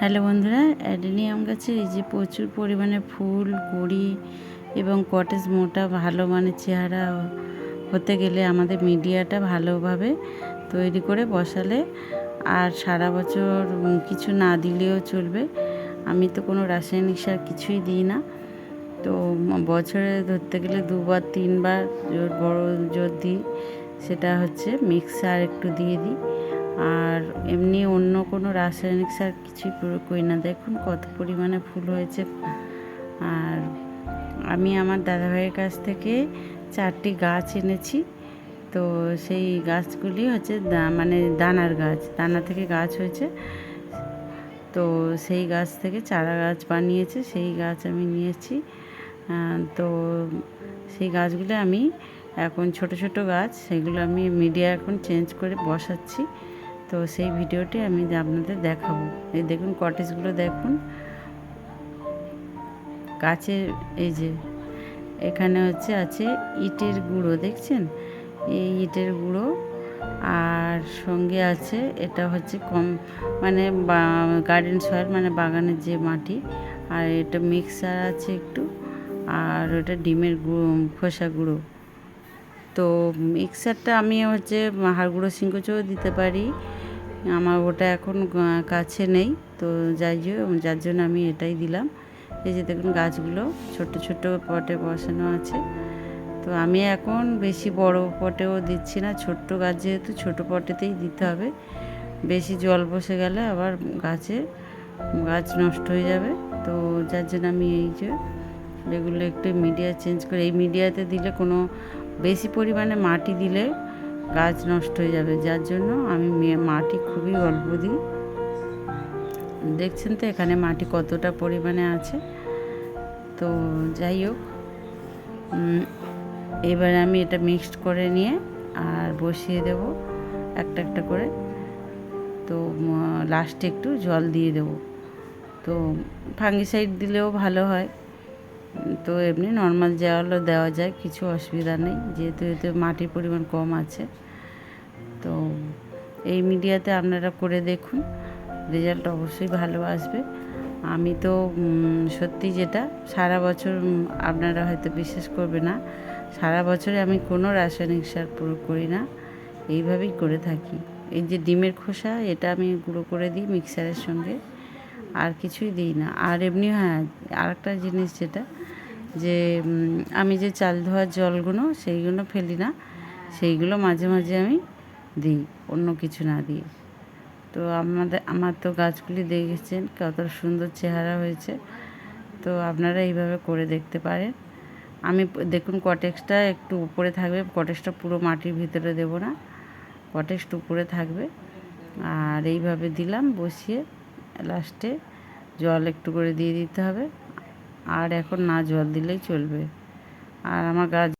Hello বন্ধুরা, adenium গাছের এই যে প্রচুর পরিমাণে ফুল কুঁড়ি এবং কটেজ মোটা ভালো মানের চেহারা হতে গেলে আমাদের মিডিয়াটা ভালোভাবে তৈরি করে বসালে আর সারা বছর কিছু না দিলেও চলবে। আমি তো কোনো রাসায়নিক সার কিছুই দিই না, তো বছরে ধরতে গেলে 2-3 বার বড় জোর দিই, সেটা হচ্ছে মিক্স সার একটু দিয়ে দিই। আর এমনি অন্য কোনো রাসায়নিক সার কিছুই প্রয়োগ করি না। দেখুন কত পরিমাণে ফুল হয়েছে। আর আমি আমার দাদাভাইয়ের কাছ থেকে 4টি গাছ এনেছি। তো সেই গাছগুলি হচ্ছে মানে দানার গাছ, দানা থেকে গাছ হয়েছে। তো সেই গাছ থেকে চারা গাছ বানিয়েছে, সেই গাছ আমি নিয়েছি। তো সেই গাছগুলো আমি এখন ছোট ছোট গাছ, সেগুলো আমি মিডিয়া এখন চেঞ্জ করে বসাচ্ছি। তো সেই ভিডিওটি আমি আপনাদের দেখাবো। এই দেখুন কটেজগুলো দেখুন, গাছের এই যে এখানে আছে ইটের গুঁড়ো, দেখছেন এই ইটের গুঁড়ো। আর সঙ্গে আছে এটা হচ্ছে মানে গার্ডেন সয়েল, মানে বাগানের যে মাটি। আর এটা মিক্সার আছে একটু, আর ওটা ডিমের খোসা গুঁড়ো। তো মিক্সারটা আমি হচ্ছে হাড় গুঁড়ো সিংকুচেও দিতে পারি, আমার ওটা এখন কাছে নেই। তো যার জন্য আমি এটাই দিলাম। এই যে দেখুন গাছগুলো ছোট ছোট পটে বসানো আছে। তো আমি এখন বেশি বড় পটেও দিচ্ছি না, ছোট্ট গাছ যেহেতু ছোট পটেতেই দিতে হবে। বেশি জল বসে গেলে আবার গাছ নষ্ট হয়ে যাবে। তো যার জন্য আমি এই যে এগুলো একটু মিডিয়া চেঞ্জ করে, এই মিডিয়াতে দিলে কোনো বেশি পরিমাণে মাটি দিলে গাছ নষ্ট হয়ে যাবে, যার জন্য আমি মাটি খুবই অল্প দিই। দেখছেন তো এখানে মাটি কতটা পরিমাণে আছে। তো যাই হোক, এবার আমি এটা মিক্সড করে নিয়ে আর বসিয়ে দেব একটা একটা করে। তো লাস্টে একটু জল দিয়ে দেব। তো ফাঙ্গিসাইড দিলেও ভালো হয়, তো এমনি নর্মাল জলও দেওয়া যায়, কিছু অসুবিধা নেই, যেহেতু এতে মাটির পরিমাণ কম আছে। তো এই মিডিয়াতে আপনারা করে দেখুন, রেজাল্ট অবশ্যই ভালো আসবে। আমি তো সত্যি যেটা সারা বছর, আপনারা হয়তো বিশ্বাস করবে না, সারা বছরে আমি কোনো রাসায়নিক সার প্রয়োগ করি না, এইভাবেই করে থাকি। এই যে ডিমের খোসা, এটা আমি গুঁড়ো করে দিই মিক্সারের সঙ্গে, আর কিছুই দিই না। আর এমনি হ্যাঁ, আরেকটা জিনিস যেটা, যে আমি যে চাল ধোয়ার জলগুলো সেইগুলো ফেলি না, সেইগুলো মাঝে মাঝে আমি দিই, অন্য কিছু না দিয়ে। তো আমার তো গাছগুলি দেখেছেন কত সুন্দর চেহারা হয়েছে। তো আপনারা এইভাবে করে দেখতে পারেন। আমি দেখুন কটেক্সটা একটু উপরে থাকবে, কটেক্সটা পুরো মাটির ভিতরে দেব না, কটেক্সটা উপরে থাকবে। আর এইভাবে দিলাম বসিয়ে, লাস্টে জল একটু করে দিয়ে দিতে হবে। আর এখন না জল দিলেই চলবে। আর আমার গাছ